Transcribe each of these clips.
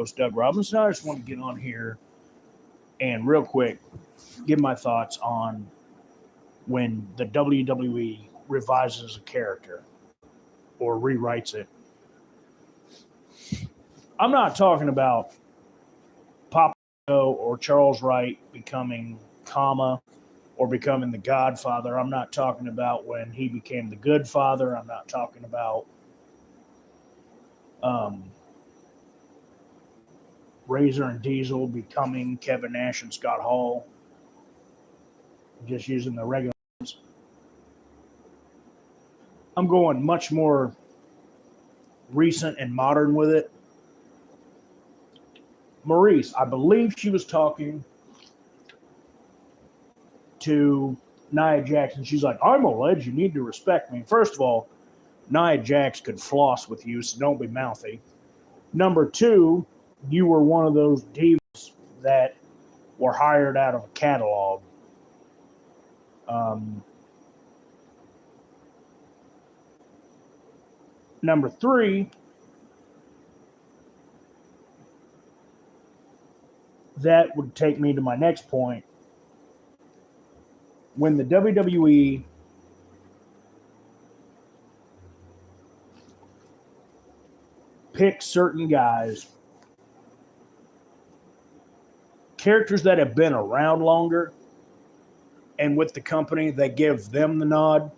host, Doug Robinson. I just want to get on here and real quick give my thoughts on when the WWE revises a character or rewrites it. I'm not talking about Papa or Charles Wright becoming Kama or becoming the Godfather. I'm not talking about when he became the Good Father. I'm not talking about um, Razor and Diesel becoming Kevin Nash and Scott Hall. Just using the regular. I'm going much more recent and modern with it. Maurice, I believe she was talking to Nia Jackson. She's like, I'm a ledge. You need to respect me. First of all, Nia Jax could floss with you, so don't be mouthy. Number two, you were one of those divas that were hired out of a catalog. Number three, that would take me to my next point. When the WWE picks certain guys, characters that have been around longer, and with the company, they give them the nod.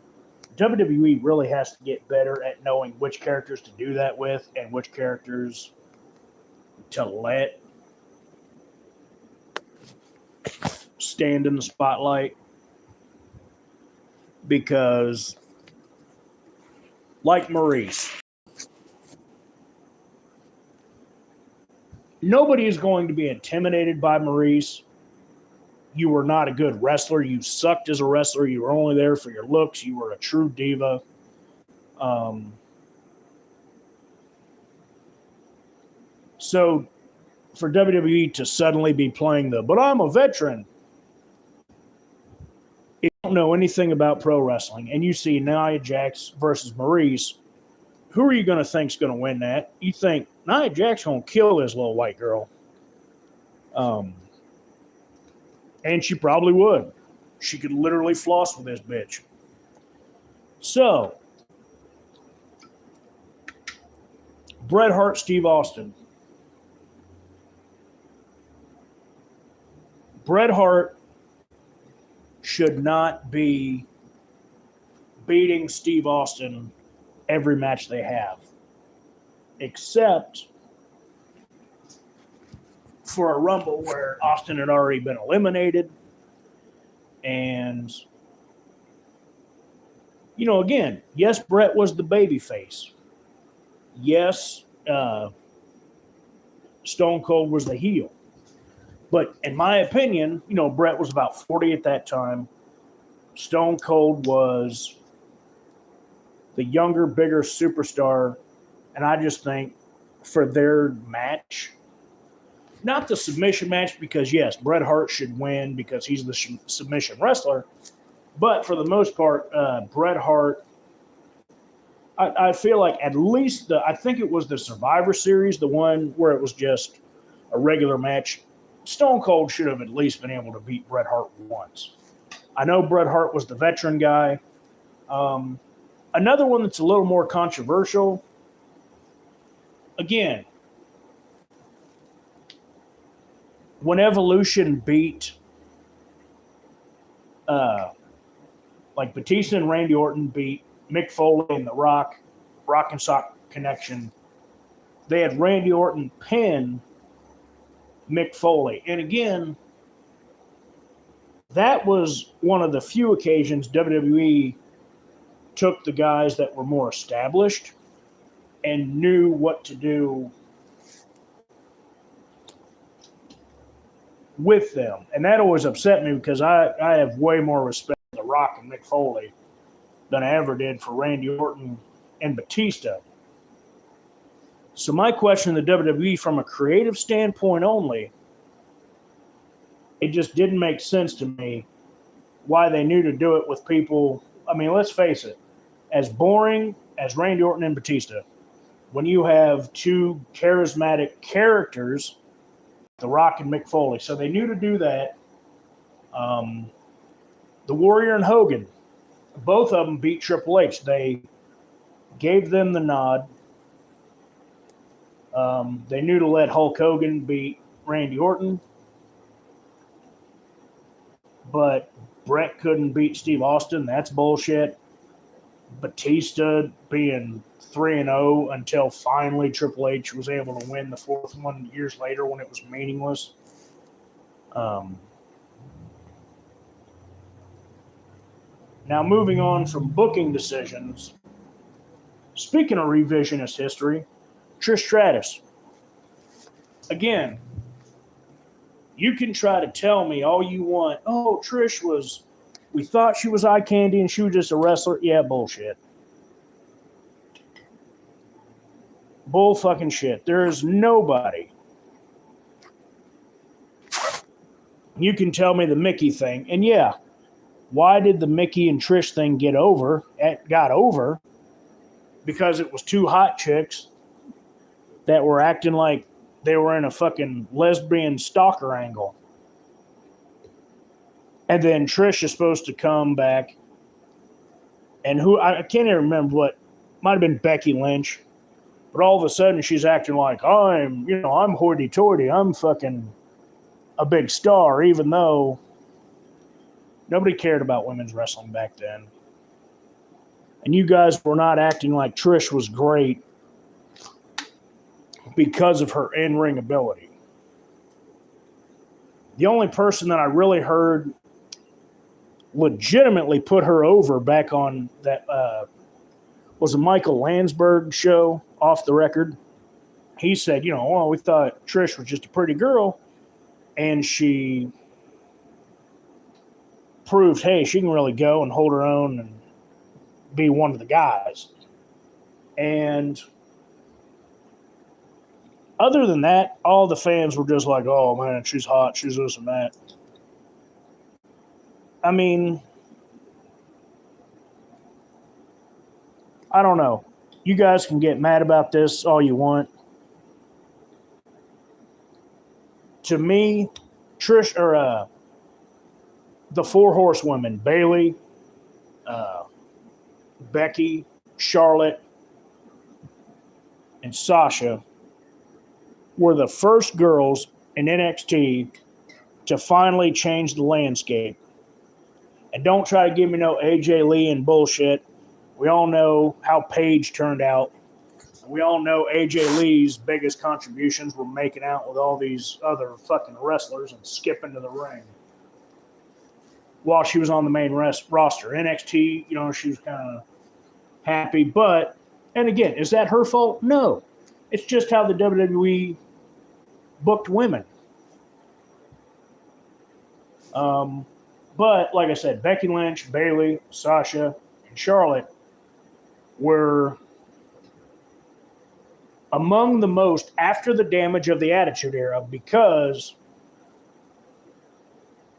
WWE really has to get better at knowing which characters to do that with and which characters to let stand in the spotlight. Because, like Maurice, nobody is going to be intimidated by Maurice. You were not a good wrestler. You sucked as a wrestler. You were only there for your looks. You were a true diva. So for WWE to suddenly be playing but I'm a veteran, if you don't know anything about pro wrestling and you see Nia Jax versus Maurice, who are you going to think is going to win that? You think Nia Jax going to kill this little white girl. And she probably would. She could literally floss with this bitch. So, Bret Hart, Steve Austin. Bret Hart should not be beating Steve Austin every match they have, except for a Rumble where Austin had already been eliminated. And, again, yes, Bret was the babyface. Yes, Stone Cold was the heel. But in my opinion, Bret was about 40 at that time. Stone Cold was the younger, bigger superstar. And I just think for their match, not the submission match, because, yes, Bret Hart should win because he's the submission wrestler. But for the most part, Bret Hart, I feel like at least I think it was the Survivor Series, the one where it was just a regular match. Stone Cold should have at least been able to beat Bret Hart once. I know Bret Hart was the veteran guy. Another one that's a little more controversial, again, when Evolution beat, like Batista and Randy Orton beat Mick Foley and the Rock and Sock Connection, they had Randy Orton pin Mick Foley. And again, that was one of the few occasions WWE took the guys that were more established and knew what to do with them. And that always upset me because I have way more respect for The Rock and Mick Foley than I ever did for Randy Orton and Batista. So my question to the WWE, from a creative standpoint only, it just didn't make sense to me why they knew to do it with people. I mean, let's face it, as boring as Randy Orton and Batista, when you have two charismatic characters, The Rock and Mick Foley. So they knew to do that. The Warrior and Hogan, both of them beat Triple H. They gave them the nod. They knew to let Hulk Hogan beat Randy Orton. But Bret couldn't beat Steve Austin. That's bullshit. Batista being 3-0 until finally Triple H was able to win the fourth one years later when it was meaningless. Now, moving on from booking decisions, speaking of revisionist history, Trish Stratus. Again, you can try to tell me all you want. Oh, Trish was, we thought she was eye candy and she was just a wrestler. Yeah, bullshit. Bull fucking shit. There is nobody. You can tell me the Mickey thing. And yeah, why did the Mickey and Trish thing get over? It got over because it was two hot chicks that were acting like they were in a fucking lesbian stalker angle. And then Trish is supposed to come back. And who, I can't even remember what, might have been Becky Lynch. But all of a sudden she's acting like, I'm hoity-toity. I'm fucking a big star, even though nobody cared about women's wrestling back then. And you guys were not acting like Trish was great because of her in-ring ability. The only person that I really heard legitimately put her over back on that was a Michael Landsberg show, Off the Record. He said, we thought Trish was just a pretty girl, and she proved, hey, she can really go and hold her own and be one of the guys. And other than that, all the fans were just like, oh, man, she's hot, she's this and that. I mean, I don't know. You guys can get mad about this all you want. To me, Trish, or the four horsewomen, Bayley, Becky, Charlotte, and Sasha, were the first girls in NXT to finally change the landscape. And don't try to give me no AJ Lee and bullshit. We all know how Paige turned out. We all know AJ Lee's biggest contributions were making out with all these other fucking wrestlers and skipping to the ring while she was on the main roster. NXT, she was kind of happy. But, and again, is that her fault? No. It's just how the WWE booked women. But, like I said, Becky Lynch, Bayley, Sasha, and Charlotte were among the most after the damage of the Attitude Era, because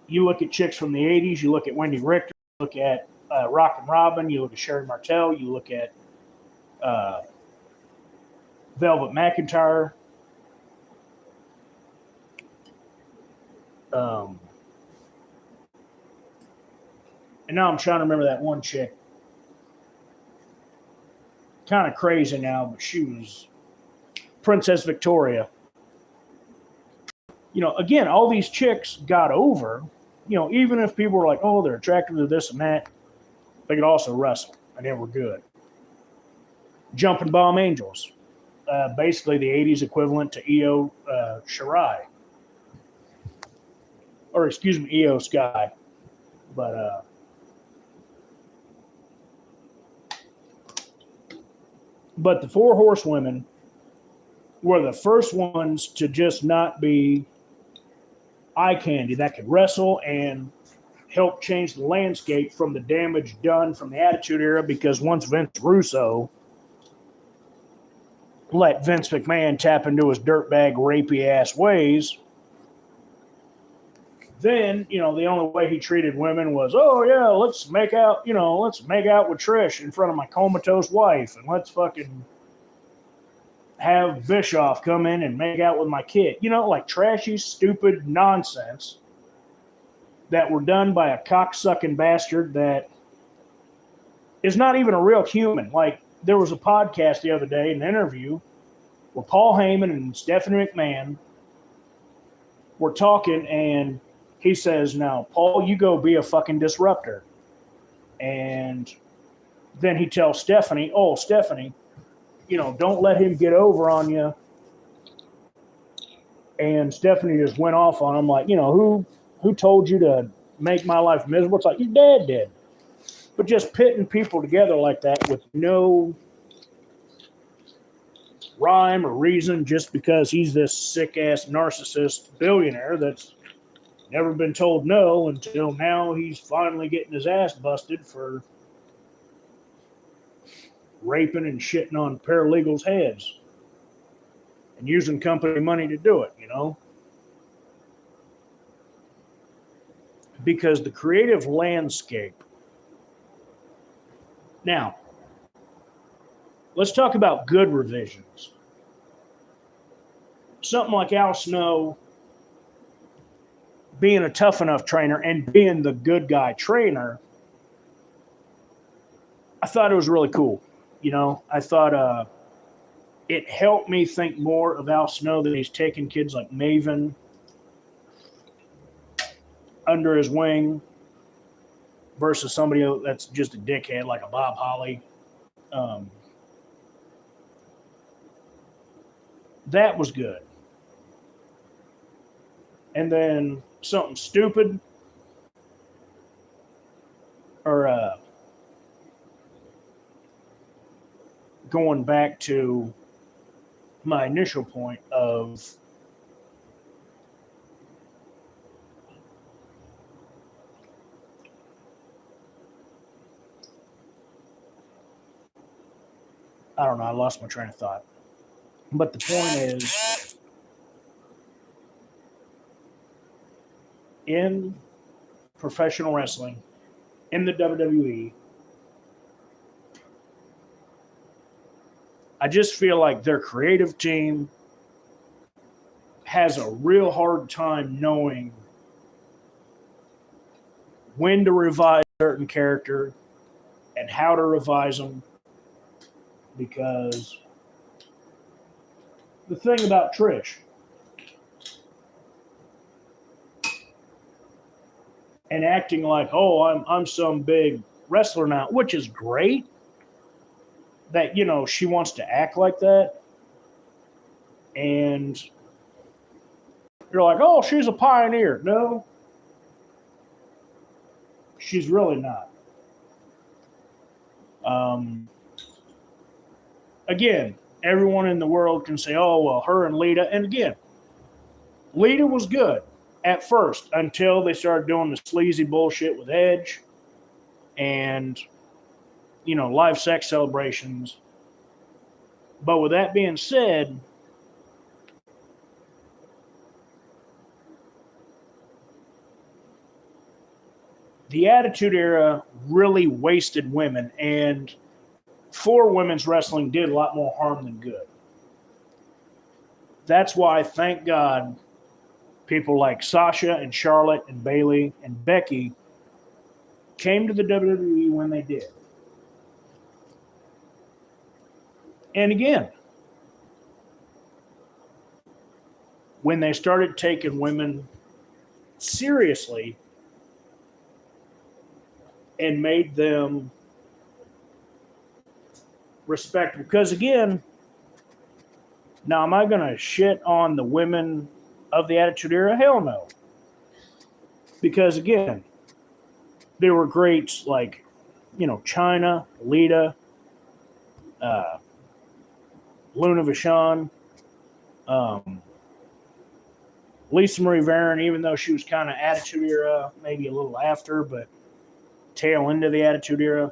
you look at chicks from the 80s, you look at Wendy Richter, you look at Rockin' Robin, you look at Sherry Martel, you look at Velvet McIntyre, and now I'm trying to remember that one chick. Kind of crazy now, but she was Princess Victoria. Again, all these chicks got over. Even if people were like, oh, they're attractive to this and that, they could also wrestle, and they were good. Jumping Bomb Angels, basically the 80s equivalent to Io Shirai. Or, excuse me, Io Sky. But, the Four Horsewomen were the first ones to just not be eye candy, that could wrestle and help change the landscape from the damage done from the Attitude Era, because once Vince Russo let Vince McMahon tap into his dirtbag rapey ass ways, then, the only way he treated women was, oh yeah, let's make out with Trish in front of my comatose wife, and let's fucking have Bischoff come in and make out with my kid. You know, like trashy, stupid nonsense that were done by a cocksucking bastard that is not even a real human. Like, there was a podcast the other day, an interview, where Paul Heyman and Stephanie McMahon were talking, and he says, "Now, Paul, you go be a fucking disruptor." And then he tells Stephanie, "Oh, Stephanie, you know, don't let him get over on you." And Stephanie just went off on him like, you know, who told you to make my life miserable? It's like, your dad did. But just pitting people together like that with no rhyme or reason just because he's this sick-ass narcissist billionaire that's never been told no until now he's finally getting his ass busted for raping and shitting on paralegals' heads and using company money to do it, you know? Because the creative landscape. Now, let's talk about good revisions. Something like Al Snow being a tough enough trainer and being the good guy trainer, I thought it was really cool. You know, I thought it helped me think more of Al Snow that he's taking kids like Maven under his wing versus somebody that's just a dickhead like a Bob Holly. That was good. And then something stupid or going back to my initial point of I don't know, I lost my train of thought. But the point is, in professional wrestling, in the WWE, I just feel like their creative team has a real hard time knowing when to revise a certain character and how to revise them, because the thing about Trish and acting like, oh, I'm some big wrestler now, which is great that, you know, she wants to act like that. And you're like, oh, she's a pioneer. No, she's really not. Again, everyone in the world can say, oh, well, her and Lita. And again, Lita was good at first until they started doing the sleazy bullshit with Edge and, you know, live sex celebrations. But with that being said, the Attitude Era really wasted women, and for women's wrestling did a lot more harm than good. That's why, thank God, people like Sasha and Charlotte and Bayley and Becky came to the WWE when they did. And again, when they started taking women seriously and made them respectable. Because again, now am I going to shit on the women of the Attitude Era? Hell no. Because again, there were greats like, you know, Chyna, Lita, Luna Vachon, Lisa Marie Varon, even though she was kind of Attitude Era, maybe a little after, but tail into the Attitude Era.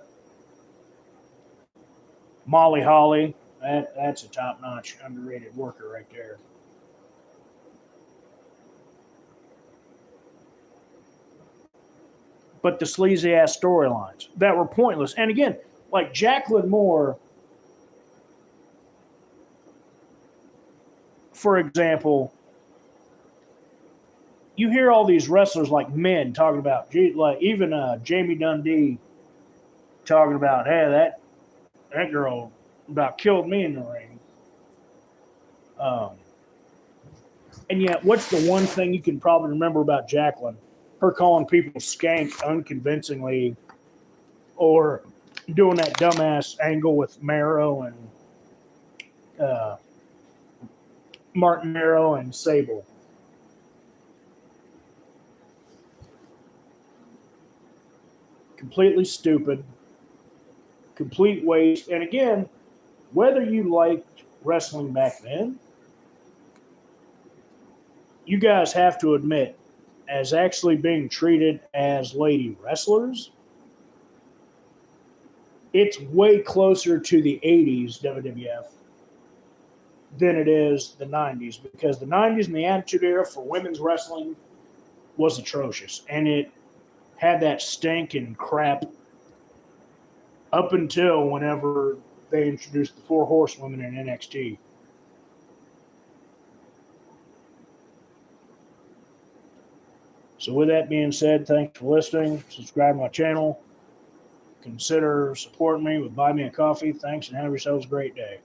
Molly Holly, that's a top-notch, underrated worker right there. But the sleazy-ass storylines that were pointless. And again, like Jacqueline Moore for example, you hear all these wrestlers like men talking about, like even Jamie Dundee talking about, hey, that girl about killed me in the ring. And yet, what's the one thing you can probably remember about Jacqueline? Her calling people skank unconvincingly, or doing that dumbass angle with Marrow and Martin Marrow and Sable. Completely stupid, complete waste. And again, whether you liked wrestling back then, you guys have to admit, as actually being treated as lady wrestlers, it's way closer to the 80s WWF than it is the 90s, because the 90s and the Attitude Era for women's wrestling was atrocious, and it had that stink and crap up until whenever they introduced the Four Horsewomen in NXT. So with that being said, thanks for listening. Subscribe to my channel. Consider supporting me with Buy Me a Coffee. Thanks, and have yourselves a great day.